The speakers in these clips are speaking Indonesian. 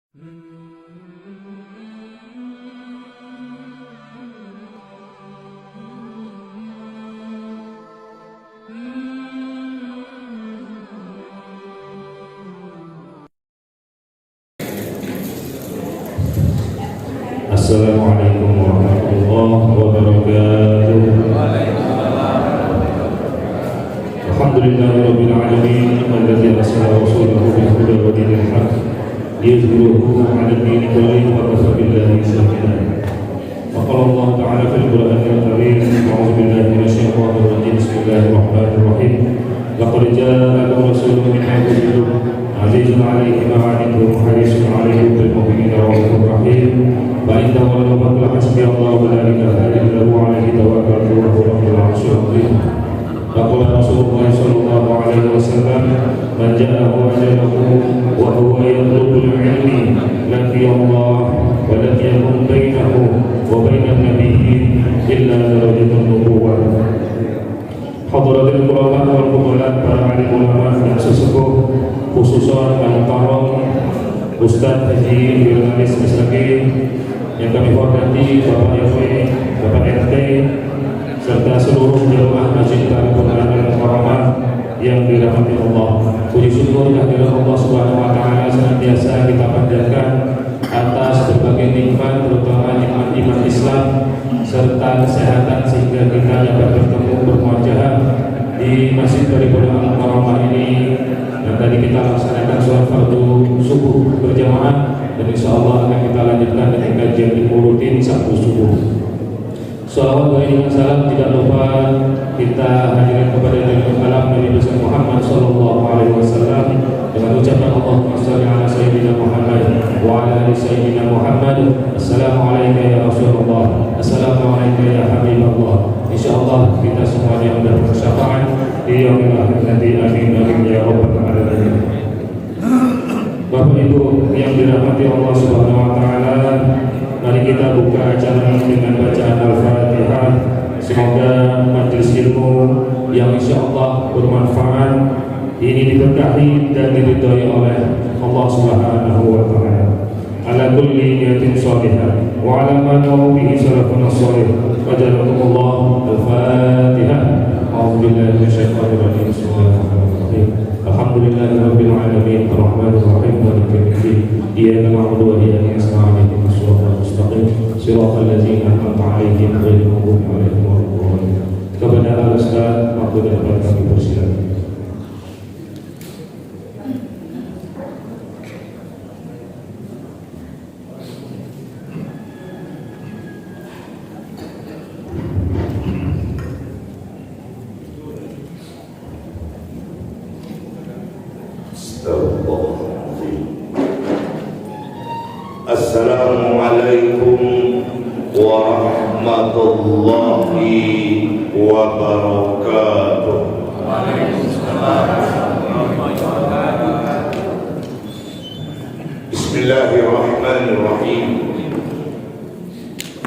Assalamualaikum warahmatullahi wabarakatuh. Alhamdulillahirabbil alamin alladzi arsala rasulahu bil huda wa dinil haqq liyuzhirahu 'ala ad-dini kullihi wa kafa billahi shahida. Wa qala Allah ta'ala fil Qur'anil karim, a'udzu billahi minasyaitonir rajim. Bismillahirrahmanirrahim. Laqad ja'akum rasulun min anfusikum azizun 'alaihi ma 'anittum harisun 'alaikum bil mu'minina ra'ufur rahim. Baik tawallaw faqul hasbiyallahu wa la ilaha illa huwa 'alaihi tawakkaltu wa huwa rabbul 'arsyil 'azim. Faqala Rasulullah sallallahu alaihi wasallam, man ja'ahu ajaluhu wa huwa yatlubul 'ilmi laqiya Allah wa lam yakun bainahu wa bainan nabiyyin illa darajatun nubuwwah. Hadratul ulama wal fuqaha, para alim ulama dan sesepuh, khususan al-mukarram Ustaz Haji Yunus Misaki yang kami hormati, Bapak RW, Bapak RT, serta seluruh jemaah Masjid Al-Quran Al-Mukarramah yang dirahmati Allah. Puji syukur kehadirat Allah Subhanahu wa taala senantiasa kita panjatkan atas berbagai nikmat, terutama nikmat iman Islam serta kesehatan, sehingga kita dapat bertemu bermuajahah di Masjid Al-Mukarramah ini. Dan tadi kita laksanakan sholat fardu subuh berjamaah, dan insya Allah akan kita lanjutkan dengan kajian ilmu rutin Sabtu subuh. Salawat wa salam tidak lupa kita hadirkan kepada Nabi besar Muhammad sallallahu alaihi wasallam dengan ucapan Allahumma shalli ala sayyidina Muhammad wa ala ali sayyidina Muhammad. Assalamualaikum ya Rasulullah, assalamualaikum ya Habibullah. Insyaallah kita semuanya sudah bersyafaat di yaumil akhir nanti. Amin amin ya rabbal alamin. Bapak Ibu yang dirahmati Allah Subhanahu wa taala, mari kita buka acara dengan bacaan Al-Fatihah. Semoga majelis ilmu yang insyaallah bermanfaat ini diberkahi dan diridhai oleh Allah Subhanahu wa taala. Ala kulli niyatin shalihah wa ala ma nawu bihi salafun shalih. Wajalakumullah. Al-Fatihah. A'udzu billahi minasyaitonir rajim. Bismillahirrahmanirrahim. Alhamdulillahirabbil alamin arrahmanir rahim maliki yaumiddin. Iyyaka na'budu wa iyyaka nasta'in ihdinas siratal mustaqim siratal ladzina an'amta 'alaihim ghairil maghdubi 'alaihim waladdallin. Kepada Al-Ustaz waktu dapat kami persilakan. Assalamualaikum warahmatullahi wabarakatuh. Bismillahirrahmanirrahim.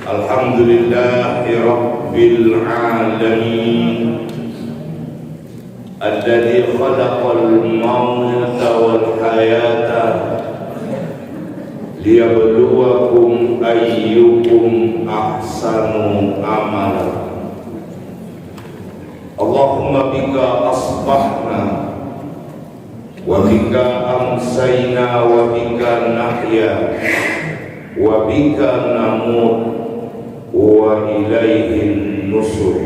Alhamdulillahi rabbil alamin, alladzi khalaqal mauta wal hayata liyabluwakum ayyukum ahsanu amala. Allahumma bika asbahna wa bika amsayna wa bika nahya wa bika namut wa ilayhin nusur.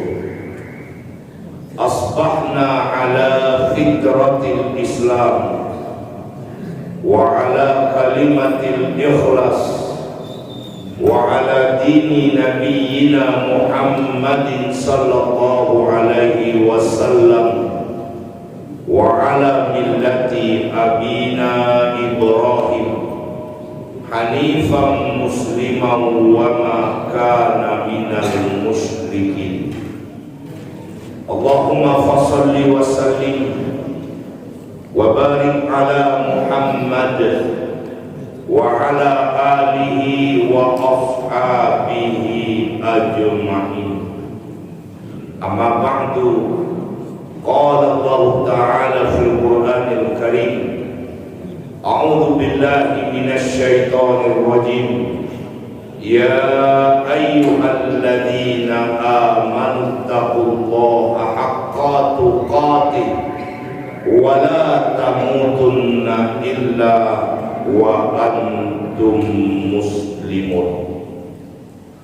Asbahna ala fitratil Islam wa ala kalimatil ikhlas wa ala dini nabiyyina Muhammadin sallallahu alaihi wasallam wa ala millati abina Ibrahim hanifan musliman wa ma kana minal musyrikin. Allahumma fassalli wa sallim wa barik ala Muhammad wa ala alihi wa ashabihi ajma'in. Amma ba'du, qala Allah ta'ala fil Qur'anil Karim, A'udzu billahi minasy syaithanir rajim. Ya ayyuhalladzina amanu taqullaha haqqa tuqatih wa la tamutunna illa wa antum muslimun.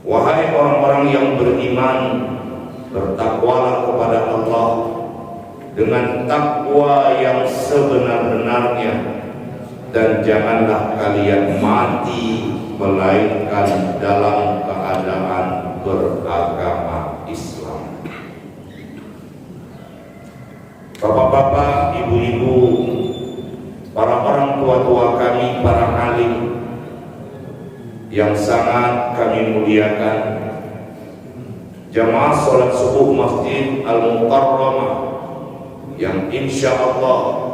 Wahai orang-orang yang beriman, bertakwalah kepada Allah dengan takwa yang sebenar-benarnya, dan janganlah kalian mati melainkan dalam keadaan beragama Islam. Bapak-bapak, ibu-ibu, para orang tua-tua kami, para alim yang sangat kami muliakan, jamaah sholat subuh Masjid Al-Mukarramah yang insya Allah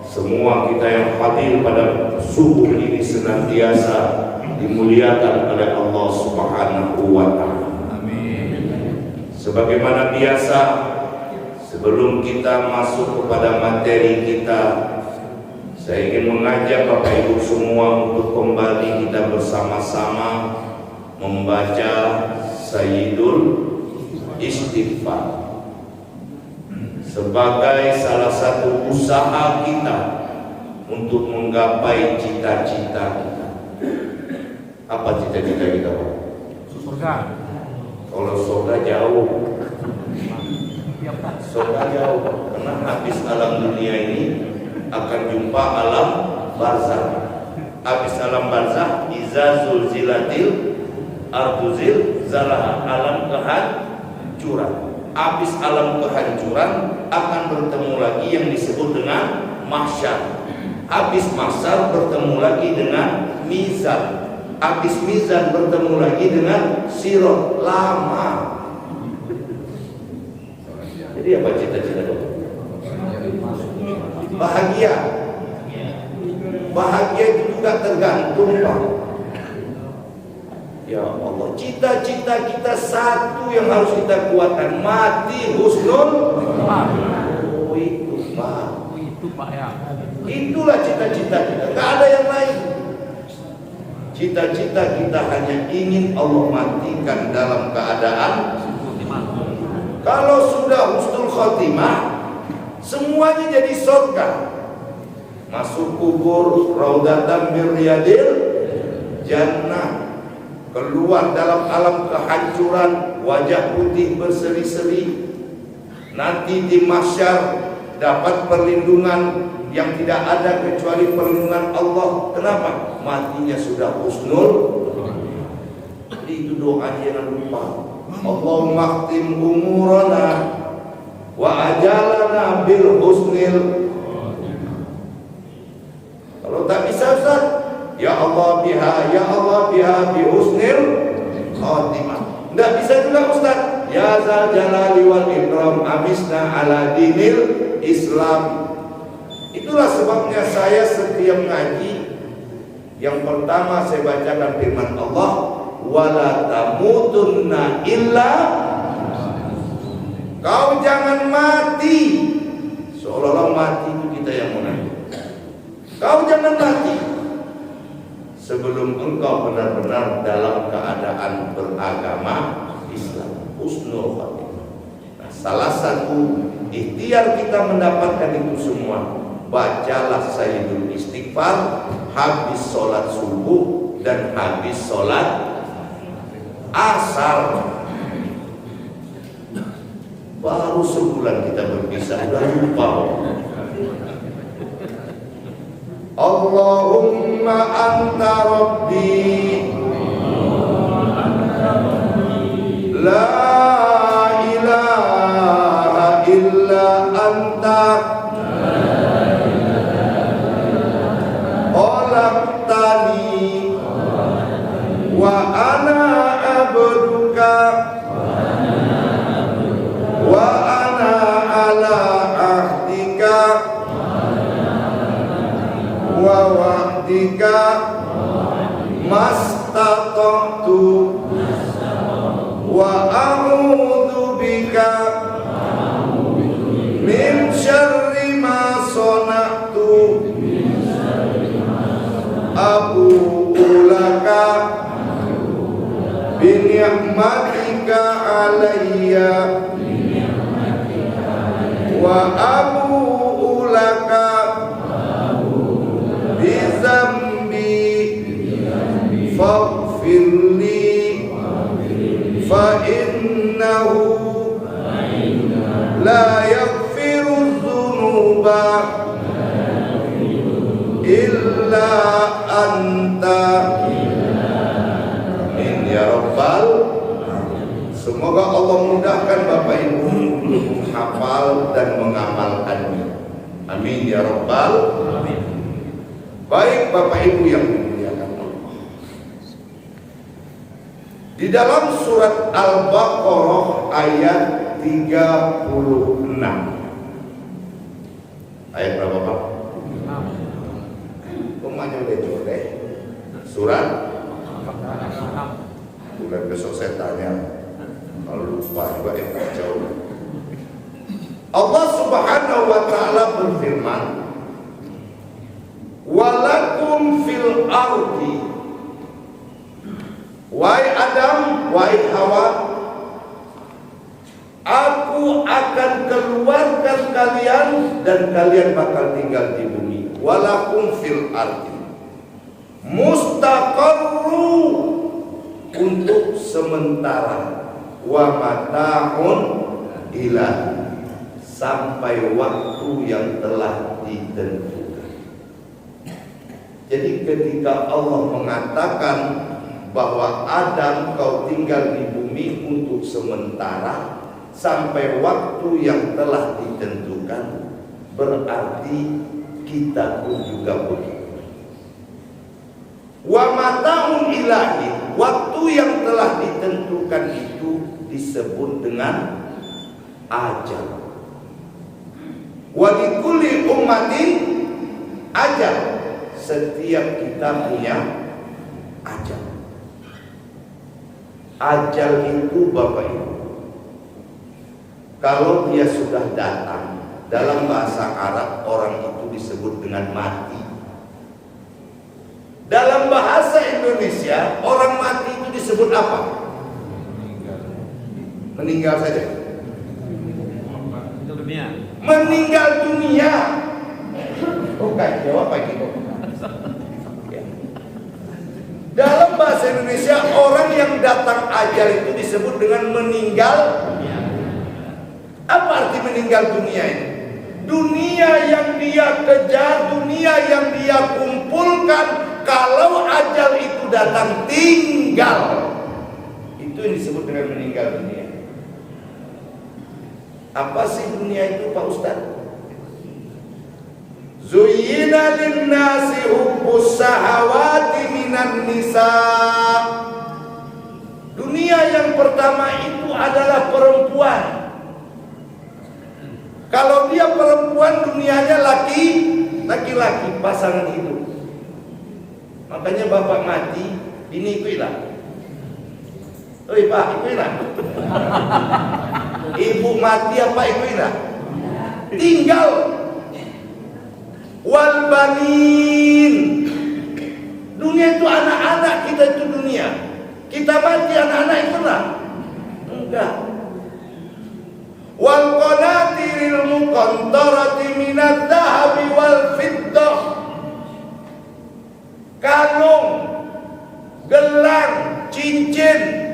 semua kita yang hadir pada subuh ini senantiasa dimuliakan oleh Allah Subhanahu wa Ta'ala. Amin. Sebagaimana biasa, sebelum kita masuk kepada materi kita, saya ingin mengajak Bapak Ibu semua untuk kembali kita bersama-sama membaca Sayyidul Istighfar sebagai salah satu usaha kita untuk menggapai cita-cita kita. Apa cita-cita kita, Pak? Surga. Kalau surga jauh. Surga jauh, karena habis alam dunia ini akan jumpa alam barzakh. Habis alam barzakh, iza zulzilatil ardu zilzalaha, alam kehancuran. Habis alam kehancuran akan bertemu lagi yang disebut dengan mahsyar. Habis mahsyar bertemu lagi dengan mizan. Habis mizan bertemu lagi dengan sirat. Lama. Jadi apa cita-cita itu? Bahagia. Bahagia itu juga tergantung, Pak. Ya Allah, cita-cita kita satu yang harus kita kuatkan, mati husnul. Oh itu, Pak. Itu, Pak, ya. Itulah cita-cita kita, gak ada yang lain. Cita-cita kita hanya ingin Allah matikan dalam keadaan. Kalau sudah husnul khotimah, semuanya jadi surga. Masuk kubur, raudatan min riyadil jannah. Keluar dalam alam kehancuran, wajah putih berseri-seri. Nanti di mahsyar dapat perlindungan yang tidak ada kecuali perlindungan Allah. Kenapa? Matinya sudah husnul. Jadi itu doa jangan lupa. Allahumma khtim umurana wa ajalana bil husnil. Kalau tak bisa, Ustaz, ya Allah biha bi husnil khatimah. Tidak bisa juga, Ustaz, ya zal jalali wal ikram amisna ala dinil Islam. Itulah sebabnya saya setiap ngaji, yang pertama saya bacakan firman Allah, wala tamutunna illa. Kau jangan mati seolah-olah mati itu kita yang menang. Kau jangan mati sebelum engkau benar-benar dalam keadaan beragama Islam, husnul khotimah. Nah, salah satu ikhtiar kita mendapatkan itu semua, bacalah Sayyidul Istighfar habis sholat subuh dan habis sholat asar. Baru sebulan kita berpisah, udah lupa. Allahumma anta rabbi la ilaha illa anta khalaqtani wa ana abduka wa ana ala ahdika wa wa'dika mastata'tu wa a'udzu bika min syarri ma sana'tu abu'u laka bi ni'matika alayya wa abu'u laka bi dzambi faghfirli fa innahu la yaghfiru dzunuba illa anta. Amin ya rabbal. Semoga Allah mudahkan Bapak Ibu untuk menghafal dan mengamalkannya. Amin ya rabbal. Baik Bapak Ibu yang dimuliakan Allah, di dalam surat Al-Baqarah ayat 36. Ayat berapa Pak? Kumanya udah jodeh. Surat bulan besok saya tanya, kalau lupa juga yang jauh. Allah Subhanahu wa ta'ala berfirman, walakum fil ardi, wahai Adam, wahai Hawa, aku akan keluarkan kalian dan kalian bakal tinggal di bumi. Walakum fil ardi mustaqarru, untuk sementara, wa mata'un ilahi, sampai waktu yang telah ditentukan. Jadi ketika Allah mengatakan bahwa Adam kau tinggal di bumi untuk sementara sampai waktu yang telah ditentukan, berarti kita pun juga begitu. Wa mata'un ilahi, waktu yang telah ditentukan itu disebut dengan ajal. Wa likulli ummatin ajal, setiap kita punya ajal. Ajal itu Bapak Ibu, kalau dia sudah datang, dalam bahasa Arab orang itu disebut dengan mati. Dalam bahasa Indonesia orang mati itu disebut apa? Meninggal saja. Meninggal dunia. Bukan, jawab apa gitu. Dalam bahasa Indonesia orang yang datang ajal itu disebut dengan meninggal. Apa arti meninggal dunia ini? Dunia yang dia kejar, dunia yang dia kumpulkan, kalau ajal itu datang tinggal, itu yang disebut dengan meninggal dunia. Apa sih dunia itu Pak Ustaz? Zuyyina linnasi hubbus sahawati minan nisa. Dunia yang pertama itu adalah perempuan. Kalau dia perempuan, dunianya laki-laki, pasangan hidup. Makanya bapak mati, ini ikuilah. Oi Pak, ikuilah. Ibu mati apa ikuilah? Tinggal. Wal banin. Dunia itu anak-anak kita, itu dunia. Kita mati, anak-anak itu lah. Enggak. Wal qanatiril muqantarati minadh dhahabi wal fiddah. Kalung, gelang, cincin,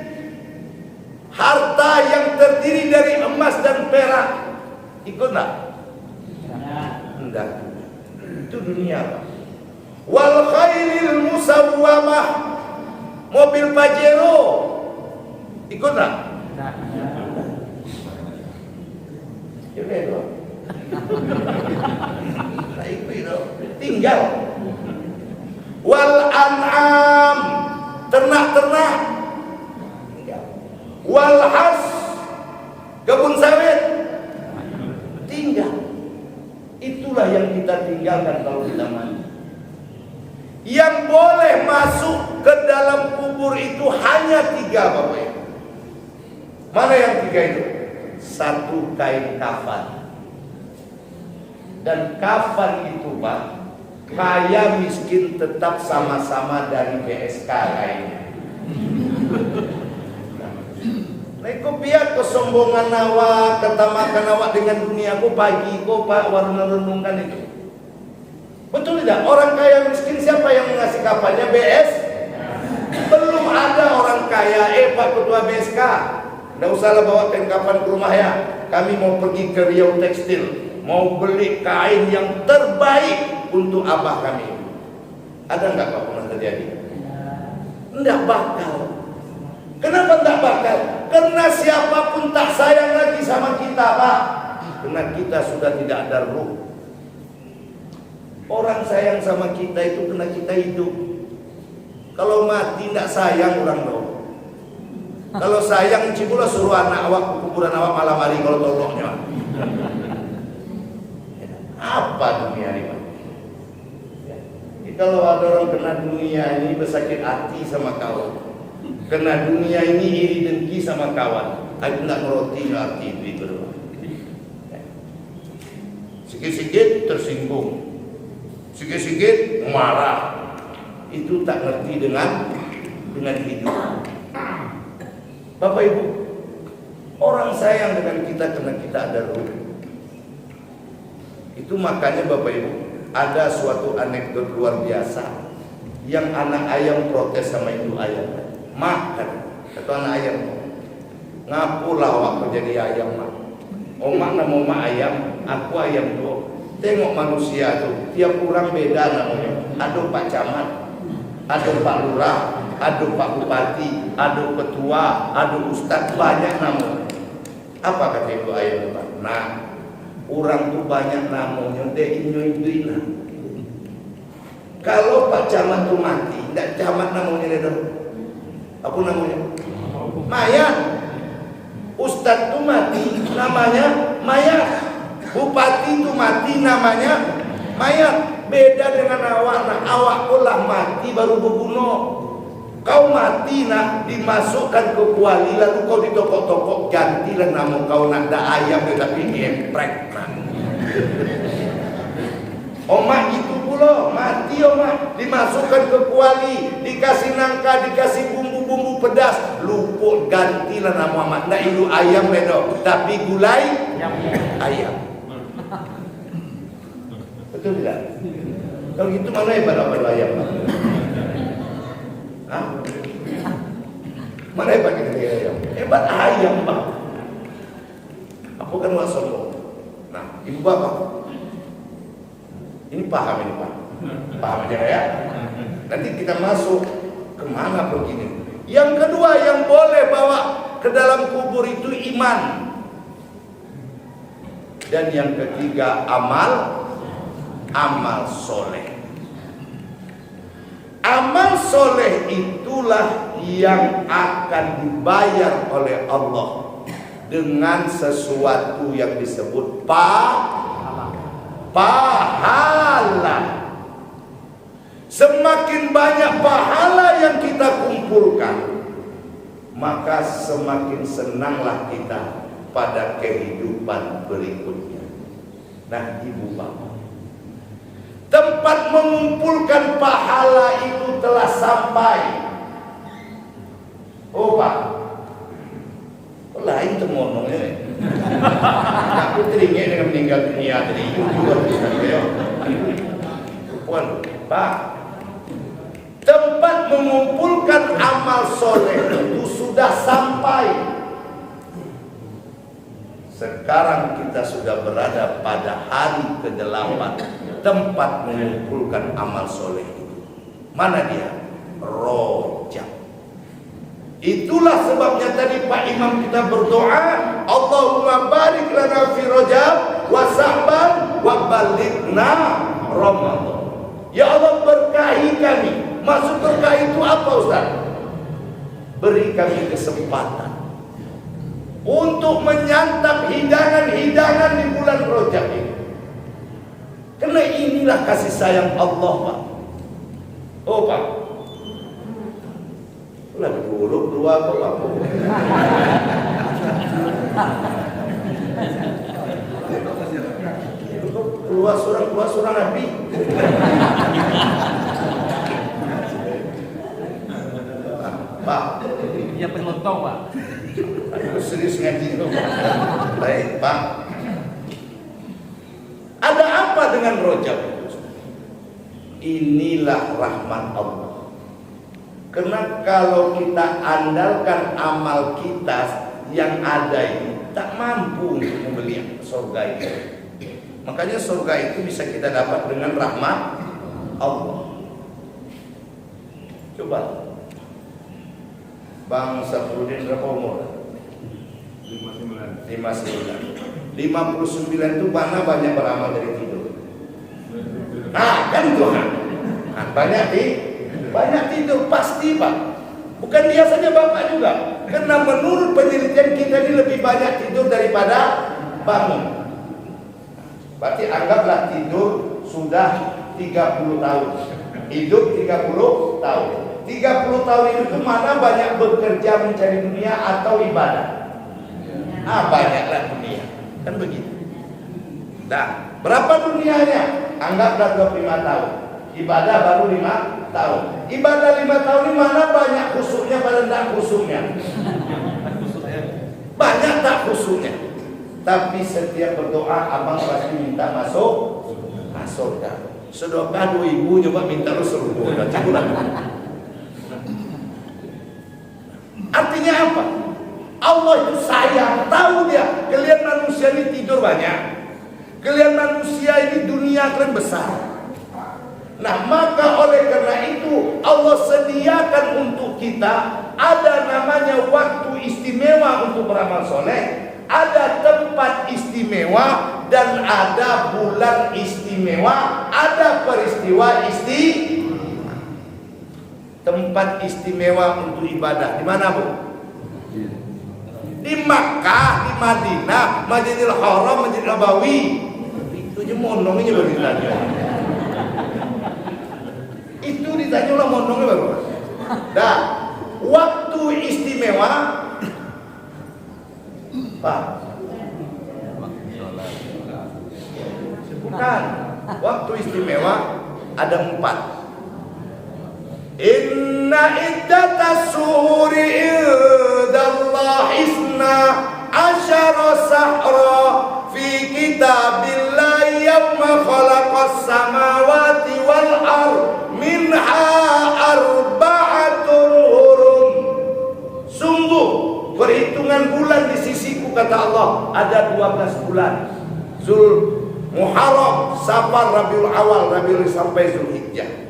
harta yang terdiri dari emas dan perak, ikut enggak? Enggak. Itu dunia. Wal khailil musawwamah, mobil Pajero, ikut enggak? Yaudah dong. Tak ikut dong. Tinggal. Wal an'am, ternak-ternak. Tinggal. Wal has, kebun sawit. Tinggal. Itulah yang kita tinggalkan kalau kita mati. Yang boleh masuk ke dalam kubur itu hanya 3 Bapak Ibu. Mana yang 3 itu? 1 kain kafan. Dan kafan itu Pak, kaya miskin tetap sama-sama dari BSK kayaknya. Nah, iku biar kesombongan awak, ketamakan awak dengan dunia aku pagi kok Pak warung renungkan itu. Betul tidak? Orang kaya miskin siapa yang mengasih kapannya? BS? Belum ada orang kaya, Pak Ketua BSK. Nggak usahlah bawa kain kapan ke rumah ya. Kami mau pergi ke Riau Tekstil, mau beli kain yang terbaik untuk abah kami. Ada nggak Pak pernah terjadi? Nggak bakal. Kenapa nggak bakal? Karena siapapun tak sayang lagi sama kita, Pak. Karena kita sudah tidak ada ruh. Orang sayang sama kita itu karena kita hidup. Kalau mati nggak sayang orang dong. Kalau sayang cibulah suruh anak awak ke kuburan awak malam hari kalau tolongnya. Apa dunia ini, Pak? Kalau ada orang kena dunia ini bersakit hati sama kau, kena dunia ini iri dengki sama kawan, aku nak ngeroti arti itu doang. Sikit-sikit tersinggung, sikit-sikit marah, itu tak ngerti dengan hidup. Bapak Ibu, orang sayang dengan kita karena kita ada ruh. Itu makanya Bapak Ibu, ada suatu anekdot luar biasa yang anak ayam protes sama ibu ayam. Makan, kata anak ayam, ngapulah waktu jadi ayam mak. Omak nama omak ayam, aku ayam tuh. Tengok manusia tuh, tiap orang beda namanya. Ada Pak Camat, ada Pak Lurah, ada Pak Bupati, ada Ketua, ada Ustadz, banyak nama. Apa kata ibu ayam Pak? Nah, orang tuh banyak namanya, dia inyo-inyo. Kalau Pak Camat tuh mati, tidak camat namanya dia dong. Apa namanya? Mayat. Ustadz tuh mati, namanya mayat. Bupati tuh mati, namanya mayat. Beda dengan awak, nah awak lah mati baru berbunuh. Kau mati nak dimasukkan ke kuali, lalu kau ditokok-tokok, gantilah nama kau nak ada ayam tetapi geprek nak. Omak itu pula mati omak, dimasukkan ke kuali, dikasih nangka, dikasih bumbu-bumbu pedas, luput gantilah nama omak. Nak itu ayam bedo, tapi gulai ayam. Betul tidak? Kalau gitu mana hebat apa ayam? Hah? Mana hebat kita ayam? Hebat ayam Pak. Aku kan nggak sombong. Nah, ibu bapak, ini paham ini Pak? Paham aja ya? Nanti kita masuk kemana begini? Yang kedua yang boleh bawa ke dalam kubur itu iman. Dan yang ketiga amal soleh. Amal soleh itulah yang akan dibayar oleh Allah dengan sesuatu yang disebut pahala. Semakin banyak pahala yang kita kumpulkan, maka semakin senanglah kita pada kehidupan berikutnya. Nah, ibu bapak, tempat mengumpulkan pahala itu telah sampai. Oh Pak, lain temonongnya. Aku teringin dengan meninggal dunia tadi. Puan, Pak, tempat mengumpulkan amal soleh itu sudah sampai. Sekarang kita sudah berada pada hari ke-8 tempat mengumpulkan amal soleh itu. Mana dia? Rojab. Itulah sebabnya tadi Pak Imam kita berdoa, Allahumma barik lana fi Rajab wa Sa'ban wa balighna Ramadan. Ya Allah, berkahi kami. Maksud berkahi itu apa Ustaz? Beri kami kesempatan untuk menyantap hidangan-hidangan di bulan Rajab ini. Karena inilah kasih sayang Allah Pak. Oh Pak, lagi dulu keluar apa? Keluar surang Nabi. Pak, Iya penyelotong Pak. aku serius ngaji. Baik, Pak. Ada apa dengan rojab itu? Inilah rahmat Allah. Karena kalau kita andalkan amal kita yang ada ini tak mampu untuk membeli surga itu. Makanya surga itu bisa kita dapat dengan rahmat Allah. Coba Bang Safrudin berapa umur? 59. 59 itu mana banyak beramal dari tidur. Nah kan Tuhan, nah, banyak tidur pasti Pak. Bukan dia saja Bapak juga. Karena menurut penelitian kita ini lebih banyak tidur daripada bangun. Berarti anggaplah tidur sudah 30 tahun. Hidup 30 tahun. 30 tahun itu mana banyak bekerja mencari dunia atau ibadah? Banyaklah dunia. Kan begitu. Nah, berapa dunianya? Anggaplah 25 tahun. Ibadah baru 5 tahun. Ibadah 5 tahun ini mana banyak khusyuknya pada tidak khusyuknya? Banyak tak khusyuknya. Tapi setiap berdoa abang pasti minta masuk surga. Sedekah 2.000 coba minta lu surga. Artinya apa? Allah itu sayang, tahu dia kalian manusia ini tidur banyak. Kalian manusia ini dunia kalian besar. Nah, maka oleh karena itu Allah sediakan untuk kita ada namanya waktu istimewa untuk beramal soleh, ada tempat istimewa dan ada bulan istimewa, ada peristiwa istimewa. Tempat istimewa untuk ibadah di mana, Bu? Di Makkah, di Madinah, Masjidil Haram, Masjid Nabawi. Itu aja mondongnya baru ditanya. Itu ditanya lah mondongnya baru. Dah, waktu istimewa, Pak. Bukan. Waktu istimewa ada 4. Inna iddatas suhuri indallah isna asyara sahra fi kitabillahi yawma khalaqas samawati wal ard minha arba'atun hurum. Sungguh perhitungan bulan di sisiku kata Allah ada 12 bulan. Muharram, Safar, Rabiul Awal, Rabiul sampai Zulhijjah.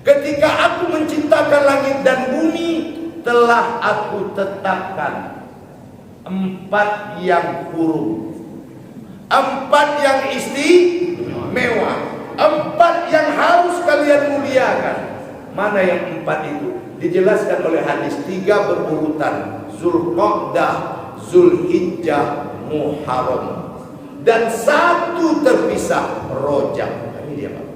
Ketika aku menciptakan langit dan bumi, telah aku tetapkan 4 yang hurum, 4 yang istimewa, 4 yang harus kalian muliakan. Mana yang 4 itu? Dijelaskan oleh hadis 3 berurutan: Zulqa'dah, Zulhijjah, Muharram, dan 1 terpisah, Rajab. Ini dia, Pak.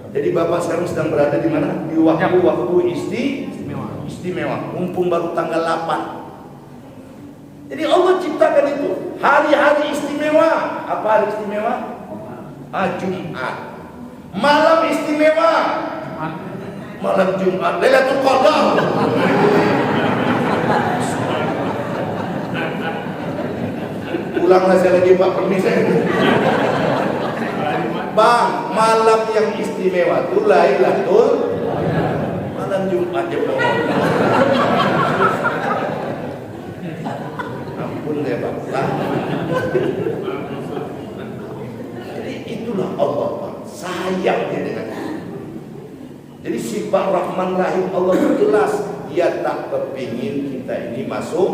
Jadi Bapak sekarang sedang berada di mana? Di waktu-waktu istimewa. Mumpung baru tanggal 8. Jadi Allah ciptakan itu hari-hari istimewa. Apa hari istimewa? Jumat. Malam istimewa. Malam Jumat, Lailatul Qadar. Ulanglah saya lagi Pak, permisi. Bang, malam yang istimewa itu Lailatul malam Jumat ya Bang. Ampun deh Bang. Jadi itulah Allah Pak, sayangnya dengan itu. Jadi sifat Rahman Rahim Allah itu jelas. Dia tak kepingin kita ini masuk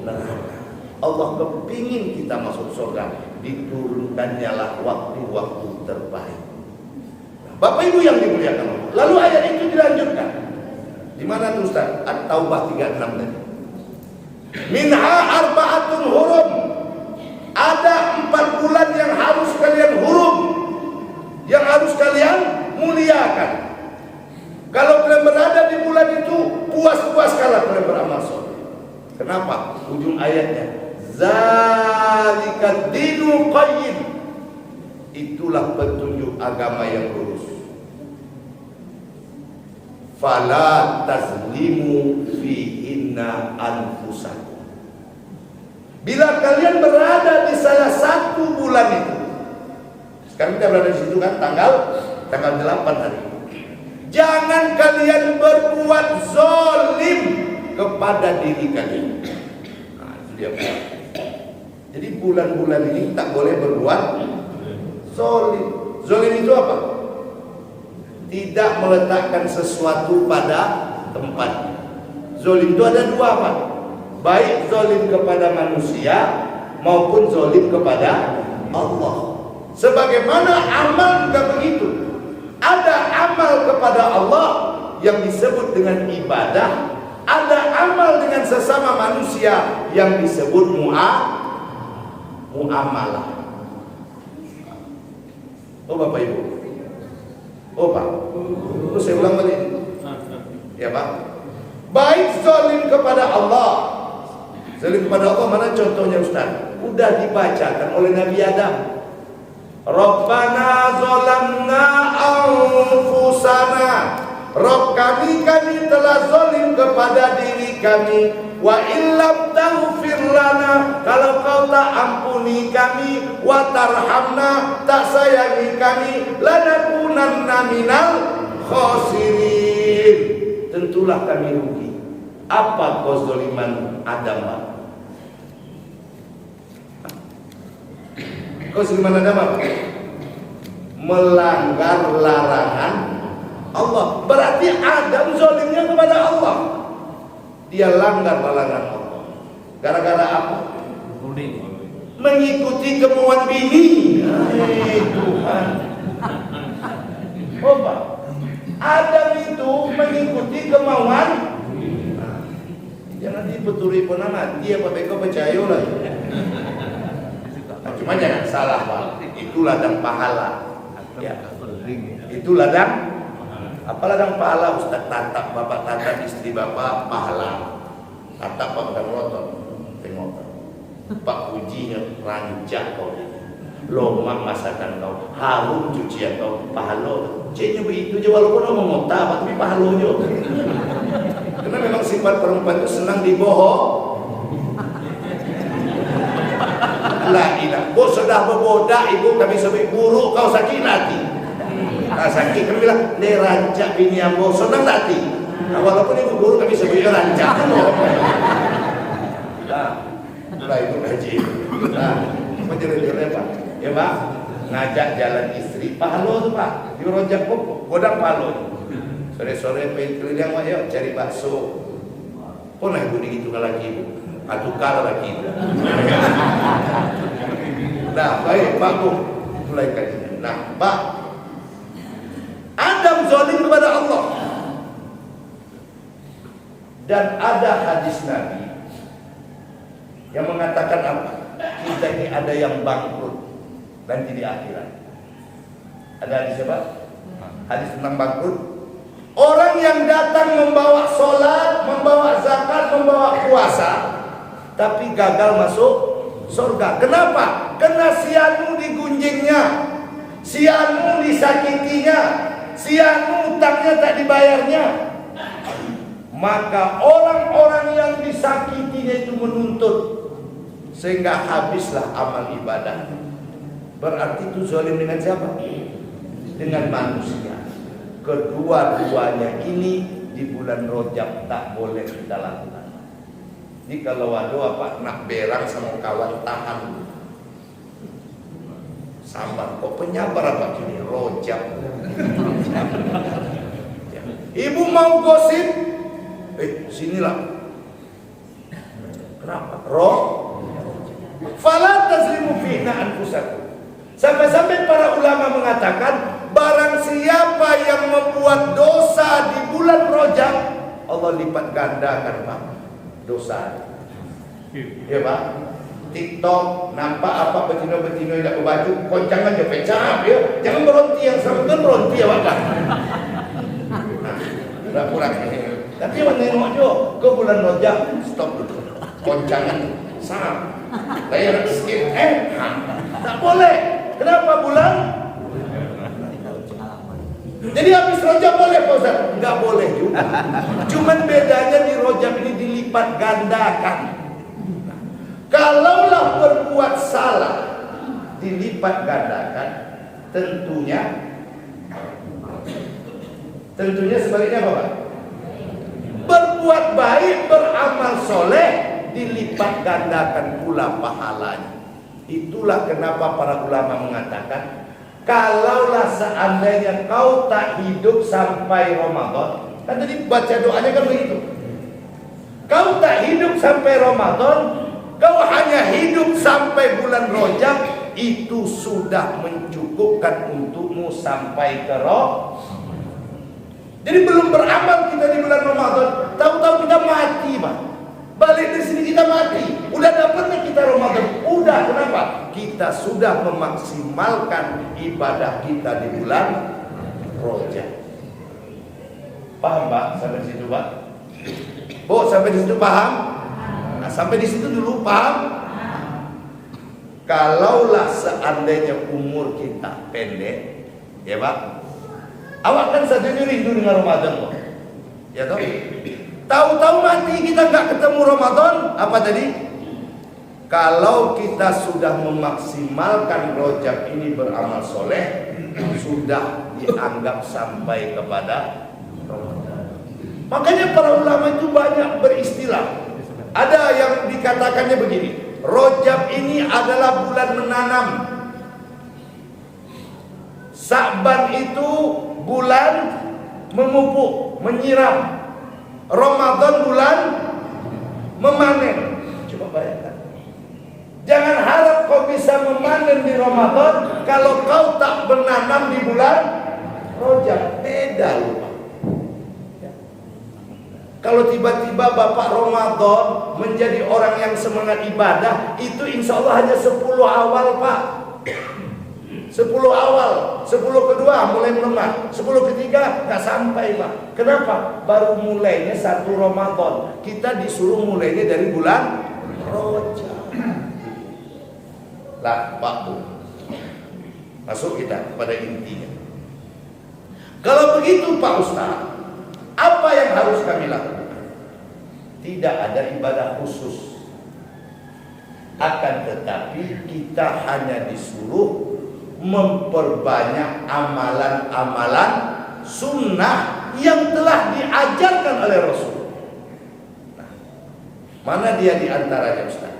neraka. Allah kepingin kita masuk surga. Diturunkannya lah waktu-waktu terbaik. Bapak Ibu yang dimuliakan Allah. Lalu ayat itu dilanjutkan. Di mana tuh Ustaz? At-Taubah 36 tadi. Minha arba'atun hurum. Ada 4 bulan yang harus kalian hurum, yang harus kalian muliakan. Kalau kalian berada di bulan itu, puas-puas kalah kalian beramal soleh. Kenapa? Ujung ayatnya, Zalika dinu qayyim. Itulah petunjuk agama yang lurus. Fala tazlimu fihinna anfusakum. Bila kalian berada di salah satu bulan itu, sekarang kita berada di situ kan tanggal 8 hari. Jangan kalian berbuat zalim kepada diri kalian. Nah, itu dia. Jadi bulan-bulan ini tak boleh berbuat zalim. Zalim itu apa? Tidak meletakkan sesuatu pada tempatnya. Zalim itu ada dua, Pak. Baik zalim kepada manusia maupun zalim kepada Allah. Sebagaimana amal juga begitu. Ada amal kepada Allah yang disebut dengan ibadah, ada amal dengan sesama manusia yang disebut muamalah. Oh Bapak Ibu. Oh Pak. Oh, saya ulang balik. Ya Pak. Baik zalim kepada Allah. Zalim kepada Allah mana contohnya Ustaz? Udah dibacakan oleh Nabi Adam. Rabbana zalamna anfusana. Rabb kami telah zalim kepada diri kami. Wa illam taghfir lana, kalau kau tak ampuni kami, wa tarhamna, tak sayangi kami, lanakunanna minal khasirin, tentulah kami rugi. Apa kezaliman Adam, Pak? Kezaliman Adam apa? Melanggar larangan Allah. Berarti Adam zalimnya kepada Allah. Dia langgar larangan Allah. Gara-gara apa? Mengikuti kemauan bini. Tuhan. Oh Pak, Adam itu mengikuti kemauan. Jangan dipeturi penamat. Dia Pak Beko percaya lah. Nah, cuma jangan salah Pak. Itu ladang pahala. Ya. Itu ladang. Apa ladang pahala? Ustaz tatap, bapak tatap istri bapak pahala. Tatap Pak udah melotot. Tengok Pak pujinya rancak kau. Lomak masakan kau, harum cucian kau, pahala. Ceknya begitu aja walaupun mau ngotak tapi pahala juga. Karena memang sifat perempuan itu senang dibohong. La ilah. Bos sudah berbodak ibu kami sampai buruk kau sakit hati. Sakit kami bilang le rancak bini ambo senang hati. Nah, walaupun ibu guru kami sebut rancak. Nah, itu haji. Nah, menjerit-jerit Pak. Ya Pak, ngajak jalan istri pahala tuh Pak. Di rojak kok godang pahala. Sore-sore pengen keliling Pak, yuk cari bakso. Pernah ibu gitu lagi ibu. Atukar lagi ibu. Nah, baik Pak Bu. Mulai kajian. Nah, Pak, Adam zalim kepada Allah. Dan ada hadis Nabi yang mengatakan apa? Kita ini ada yang bangkrut nanti di akhirat. Ada hadis apa? Hadis tentang bangkrut. Orang yang datang membawa sholat, membawa zakat, membawa puasa, tapi gagal masuk surga. Kenapa? Karena si anu digunjingnya, si anu disakitinya, si anu utangnya tak dibayarnya. Maka orang-orang yang disakitinya itu menuntut sehingga habislah amal ibadah. Berarti itu zalim dengan siapa? Dengan manusia. Kedua-duanya ini di bulan Rajab tak boleh kita lakukan. Jadi kalau waduh apa nak berang sama kawan tahan. Sabar, kok penyabar apa gini? Rajab. Ibu mau gosip? Sinilah. Kenapa? Fala tazlimu fina anfusakum. Sampai-sampai para ulama mengatakan barang siapa yang membuat dosa di bulan Rajab, Allah lipat gandakan Pak dosa. Ya Pak. TikTok nampak apa betino-betino yang tak berbaju, koncangan je pecah ya. Jangan berhenti yang sama kan berhenti ya Pak. Nah, kurang. Tapi menengok jo ke bulan Rajab, stop dulu. Koncangan sam. Layar skip tak boleh. Kenapa bulan? Jadi habis Rajab boleh Pak Ustaz? Enggak boleh juga. Cuman bedanya di Rajab ini dilipat gandakan. Kalaulah berbuat salah dilipat gandakan, tentunya sebaliknya apa Pak? Berbuat baik, beramal soleh dilipat gandakan pula pahalanya. Itulah kenapa para ulama mengatakan, kalaulah seandainya kau tak hidup sampai Ramadan, kan tadi baca doanya kan begitu. Kau tak hidup sampai Ramadan, kau hanya hidup sampai bulan Rajab, itu sudah mencukupkan untukmu sampai ke Jadi belum beramal kita di bulan Ramadan, tahu-tahu kita mati, Pak. Balik dari sini kita mati. Udah dapatnya kita Ramadan. Udah, kenapa? Kita sudah memaksimalkan ibadah kita di bulan Rajab. Paham Pak? Sampai situ Pak? Bu, sampai di situ paham? Nah, sampai di situ dulu paham? Kalaulah seandainya umur kita pendek, ya Pak, awak kan satunya rindu dengan Ramadan kok, ya toh? Tahu-tahu mati kita nggak ketemu Ramadan, apa tadi? Kalau kita sudah memaksimalkan Rajab ini beramal soleh, sudah dianggap sampai kepada Ramadan. Makanya para ulama itu banyak beristilah. Ada yang dikatakannya begini, Rajab ini adalah bulan menanam. Sa'ban itu bulan memupuk, menyiram. Ramadan bulan memanen. Coba bayangkan. Jangan harap kau bisa memanen di Ramadan kalau kau tak menanam di bulan Rajab. Beda loh. Kalau tiba-tiba Bapak Ramadan menjadi orang yang semangat ibadah, itu insya Allah hanya 10 awal Pak. 10 awal, 10 kedua mulai melemah, 10 ketiga nggak sampai Pak. Kenapa? Baru mulainya 1 Ramadan. Kita disuruh mulainya dari bulan Rajab. Lah Pak Bu, masuk kita pada intinya. Kalau begitu Pak Ustaz, apa yang harus kami lakukan? Tidak ada ibadah khusus. Akan tetapi kita hanya disuruh memperbanyak amalan-amalan sunnah yang telah diajarkan oleh Rasul. Nah, mana dia di antaranya Ustaz?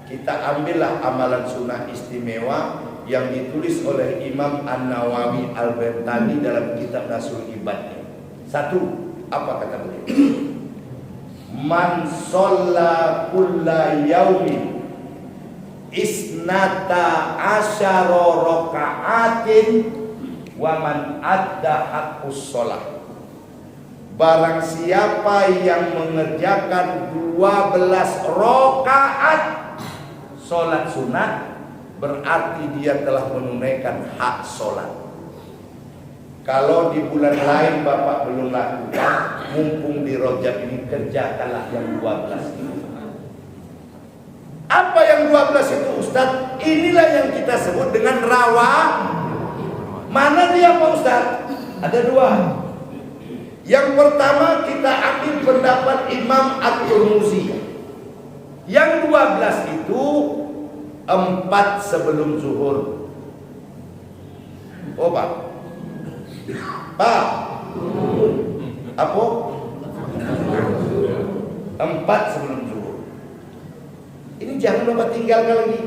Kita ambillah amalan sunnah istimewa yang ditulis oleh Imam An-Nawawi Al-Bantani dalam kitab Nasul Ibadnya. 1, apa kata beliau? Man sholla kulla yaumin isnata asyara raka'atin wa man adda haqqus sholat. Barang siapa yang mengerjakan 12 rakaat sholat sunat, berarti dia telah menunaikan hak sholat. Kalau di bulan lain Bapak belum lakukan, mumpung di Rajab ini kerjakanlah yang 12 ini. Apa yang 12 itu Ustaz? Inilah yang kita sebut dengan rawa. Mana dia Pak Ustaz? Ada 2. Yang pertama kita ambil pendapat Imam At-Tirmidzi. Yang 12 itu 4 sebelum zuhur. Oh Pak. Pak. Apa? 4 sebelum zuhur. Ini jangan Bapak tinggalkan lagi.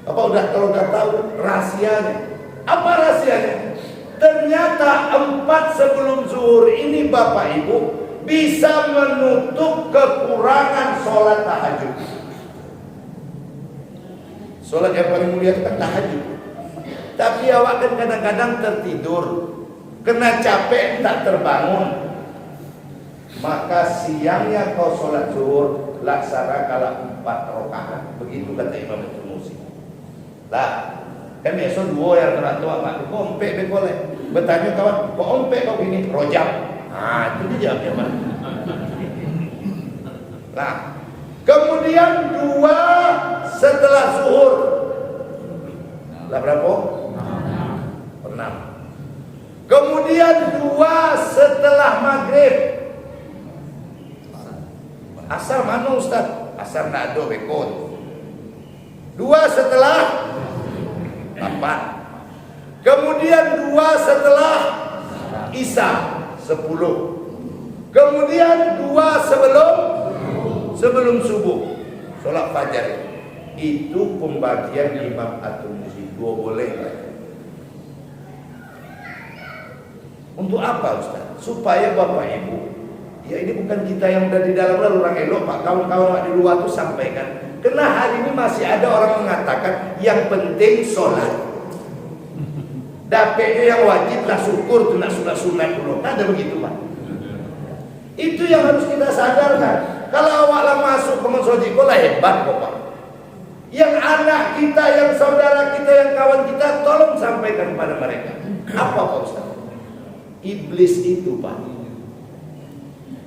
Bapak kalau udah tahu rahasianya. Apa rahasianya? Ternyata 4 sebelum zuhur ini Bapak Ibu bisa menutup kekurangan sholat tahajud. Sholat yang paling mulia itu kan tahajud. Tapi awak kan kadang-kadang tertidur, kena capek tak terbangun. Maka siangnya kau sholat zuhur, laksanakanlah 4 rakaat. Begitu kata Imam Tirmidzi. Lah, kan biasa 2 yang teratur Pak. Kok ompek be boleh. Bertanya kawan, kok ompek kau gini? Rajab. Ah, itu dia jawabnya Pak. Nah, kemudian 2 setelah zuhur. Lah berapa? 6. Kemudian 2 setelah maghrib. Asar mana Ustaz? Asar nak ada bekon. 2 setelah 8. Kemudian 2 setelah Isya 10. Kemudian 2 sebelum subuh solat fajar. Itu pembagian Imam At-Tirmidzi. 2 boleh. Untuk apa Ustaz? Supaya Bapak Ibu, ya ini bukan kita yang udah di dalam lalu orang elok Pak, kawan-kawan di luar tuh sampaikan. Karena hari ini masih ada orang mengatakan yang penting sholat. Dapetnya yang wajib lah syukur tuh nak sunat dulu. Ada begitu Pak. Itu yang harus kita sadarkan. Kalau awak lah masuk ke Mensojiko lah hebat kok Pak. Yang anak kita, yang saudara kita, yang kawan kita, tolong sampaikan kepada mereka. Apa Pak Ustaz? Iblis itu Pak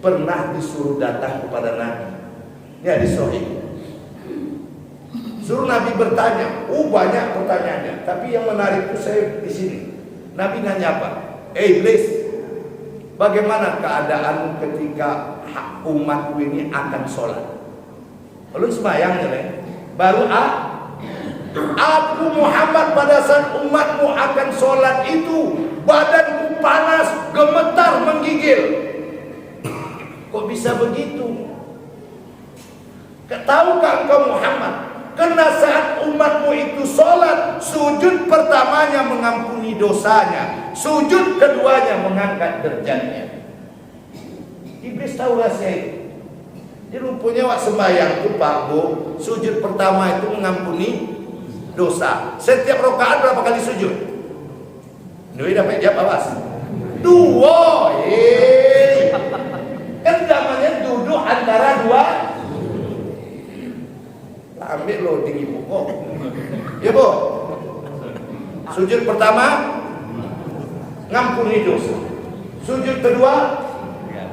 pernah disuruh datang kepada Nabi. Ini hadis sahih. Suruh Nabi bertanya, banyak pertanyaannya, tapi yang menarik itu saya di sini. Nabi nanya apa? Iblis, bagaimana keadaanmu ketika umatku ini akan sholat? Lalu sembahyang ya, baru aku Muhammad pada saat umatmu akan sholat itu badanku panas, gemetar, menggigil. Kok bisa begitu? Tahukah engkau Muhammad? Karena saat umatmu itu sholat, sujud pertamanya mengampuni dosanya, sujud keduanya mengangkat derajatnya. Iblis tahu rahasia itu. Jadi rupanya wak sembahyang itu Pak Bu, sujud pertama itu mengampuni dosa. Setiap rakaat berapa kali sujud? Doi dapat jawab awas. 2. Kan zamannya duduk antara 2. Ambil lo tinggi pokok. Ya Bu. Sujud pertama ngampuni dosa. Sujud kedua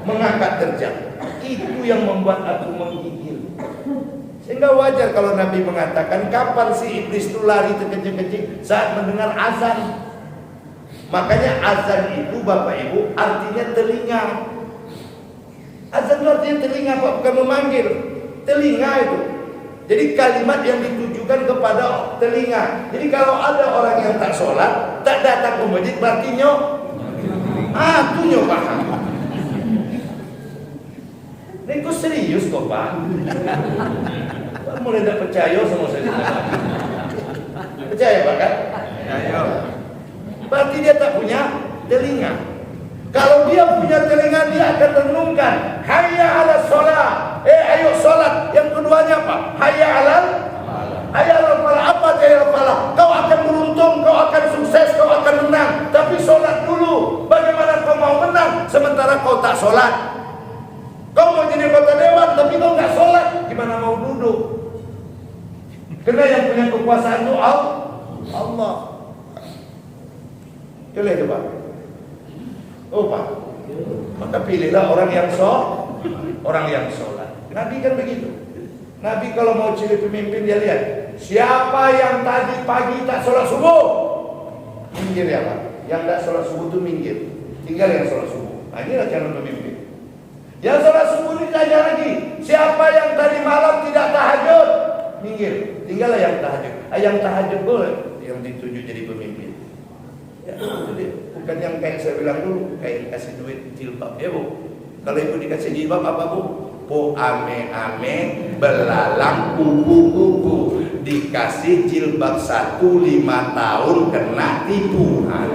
mengangkat derajat. Itu yang membuat aku menggigil. Sehingga wajar kalau Nabi mengatakan kapan si iblis itu lari terkencing-kencing saat mendengar azan. Makanya azan itu Bapak Ibu artinya telinga. Azan itu artinya telinga Pak, bukan memanggil. Telinga itu. Jadi kalimat yang ditujukan kepada telinga. Jadi kalau ada orang yang tak sholat, tak datang ke masjid, berarti nyok. Itu nyok paham. Ini kok serius kok Pak. Pak mulai tak percaya sama saya. Percaya Pak kan? Percaya. Berarti dia tak punya telinga. Kalau dia punya telinga, dia akan renungkan. Hayya ala sholat. Ayo sholat. Yang keduanya apa? Hayya ala falah. Apa hayya ala falah? Kau akan beruntung, kau akan sukses, kau akan menang. Tapi sholat dulu. Bagaimana kau mau menang sementara kau tak sholat? Kau mau jadi kota dewan tapi kau nggak sholat, gimana mau duduk? Karena yang punya kekuasaan itu Allah. Boleh coba. Pak. Maka pilihlah orang yang sholat. Nabi kan begitu. Nabi kalau mau pilih pemimpin dia lihat siapa yang tadi pagi tak sholat subuh, minggir ya Pak. Yang tak sholat subuh itu minggir. Tinggal yang sholat subuh. Nah inilah calon pemimpin. Yang sholat subuh ini tanya lagi. Siapa yang tadi malam tidak tahajud, minggir. Tinggallah yang tahajud. Yang tahajud boleh yang dituju jadi pemimpin. Ya, jadi bukan yang kayak saya bilang dulu, kayak dikasih duit jilbab ya Bu. Kalau ibu dikasih jilbab apa Bu? Po ame-ame, belalang kuku-kuku. Dikasih jilbab 1 5 tahun kena tipu. Nah,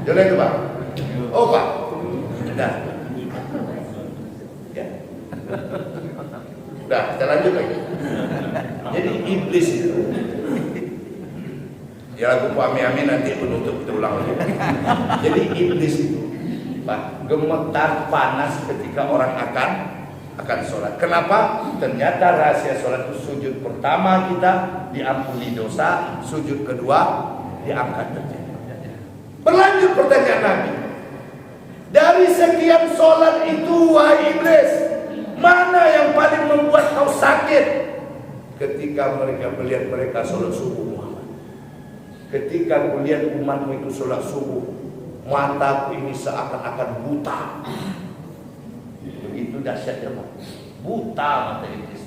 boleh itu Pak? Pak, udah. Ya. Udah, kita lanjut lagi. Jadi iblis itu. Ya lagu ame-ame nanti penutup kita ulang lagi. Jadi iblis itu Pak, gemetar panas ketika orang akan sholat. Kenapa? Ternyata rahasia sholat itu sujud pertama kita diampuni dosa, sujud kedua diangkat derajat. Berlanjut pertanyaan Nabi. Dari sekian sholat itu wahai iblis, mana yang paling membuat kau sakit? ketika mereka melihat mereka sholat subuh Muhammad. Ketika melihat umatmu itu sholat subuh, mataku ini seakan-akan buta. Begitu dahsyatnya Pak. Buta mata iblis.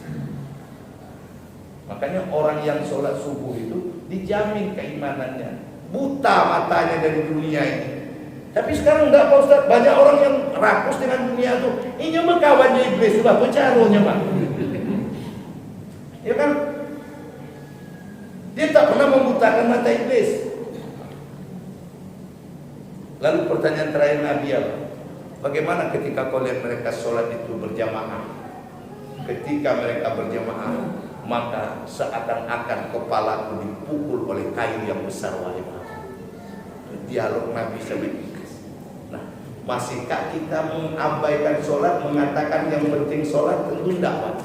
Makanya orang yang sholat subuh itu dijamin keimanannya. Buta matanya dari dunia ini. Tapi sekarang enggak Pak Ustaz. Banyak orang yang rakus dengan dunia itu. Ini mah kawannya iblis Pak. Pecaruhnya Pak. Ya kan? Dia tak pernah membutakan mata iblis. Lalu pertanyaan terakhir Nabi Allah, bagaimana ketika kau lihat mereka sholat itu berjamaah? Ketika mereka berjamaah, maka seakan-akan kepalaku dipukul oleh kayu yang besar wahai Muhammad. Dialog Nabi sama iblis. Nah, masihkah kita mengabaikan sholat, mengatakan yang penting sholat? Tentu tidak Pak.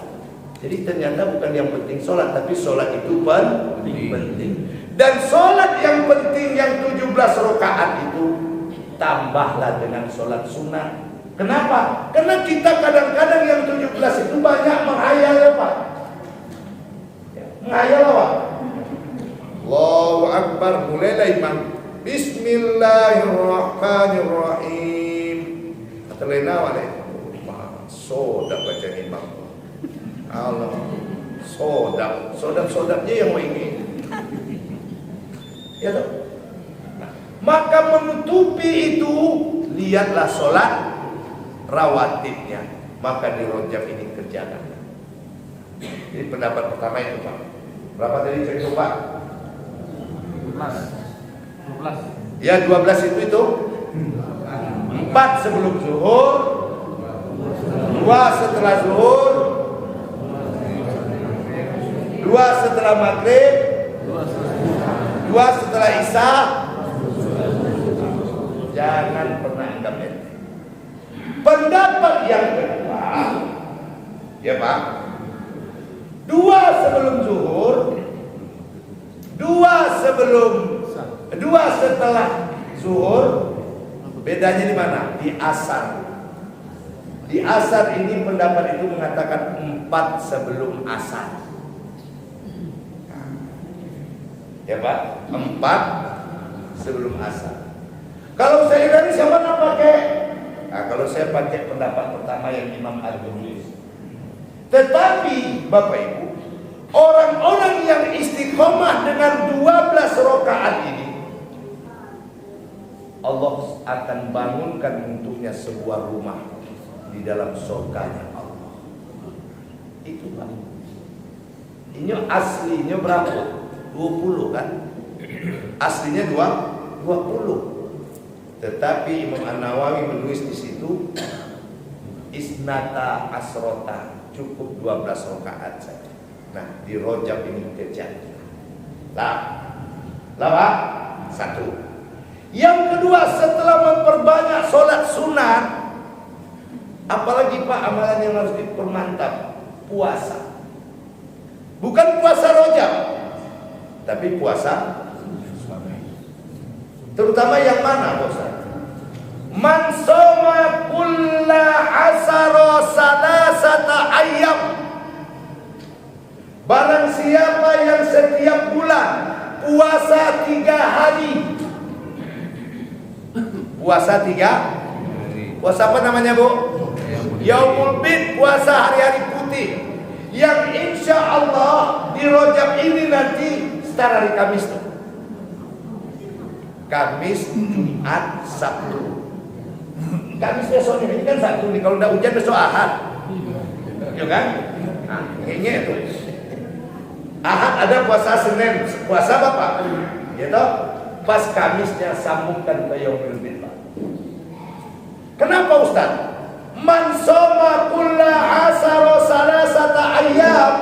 Jadi ternyata bukan yang penting sholat, tapi sholat itu penting. Dan sholat yang penting yang 17 rakaat itu tambahlah dengan sholat sunnah. Kenapa? Karena kita kadang-kadang yang 17 itu banyak menghayal ya Pak. Menghayal Pak. Allahu Akbar, mulailah imam. Bismillahirrahmanirrahim. Terlena wale. Sodak baca imam. Allah. Sodak-sodaknya yang mau ini. Ya toh? Maka menutupi itu, lihatlah sholat rawatibnya, maka di Rajab ini kerjakan. Jadi pendapat pertama itu Pak. Berapa tadi cerita Pak? 12. Ya 12 itu 4 sebelum zuhur, 2 setelah zuhur, 2 setelah maghrib, 2 setelah isya. Jangan pernah anggap enteng. Pendapat yang kedua, ya Pak, 2 sebelum zuhur, 2 setelah zuhur. Bedanya di mana? Di asar. Di asar ini pendapat itu mengatakan 4 sebelum asar. Ya Pak, 4 sebelum asar. Kalau saya dari siapa nak pakai? Nah, kalau saya pakai pendapat pertama yang Imam Al-Ghazali. Tetapi Bapak Ibu, orang-orang yang istiqomah dengan 12 rakaat ini, Allah akan bangunkan untuknya sebuah rumah di dalam surganya Allah. Itu Pak. Ini aslinya berapa? 20 kan? Aslinya 20. Tetapi Imam An-Nawawi menulis di situ isnata asrota, cukup 12 rakaat saja. Nah, di Rajab ini kejadian. Lah, satu. Yang kedua, setelah memperbanyak sholat sunat, apalagi Pak amalan yang harus dipermantap, puasa. Bukan puasa Rajab, tapi puasa terutama yang mana Ustaz? Man soma kulla asara salasata ayyam. Barang siapa yang setiap bulan puasa 3 hari. Puasa 3 hari. Puasa apa namanya Bu? Yaumul Bid, puasa hari-hari putih. Yang insya Allah di Rajab ini nanti setara hari Kamis tuh. Kamis, Jumat, Sabtu. Kamis besoknya, ini kan Sabtu nih. Kalau udah hujan besok Ahad, ya kan? Nah, kayaknya itu. Ahad ada puasa Senin, puasa apa Pak? Ya toh? Pas Kamisnya sambungkan ke Yaumul Bid Pak. Kenapa Ustaz? Man soma kulla asara salasata ayyam.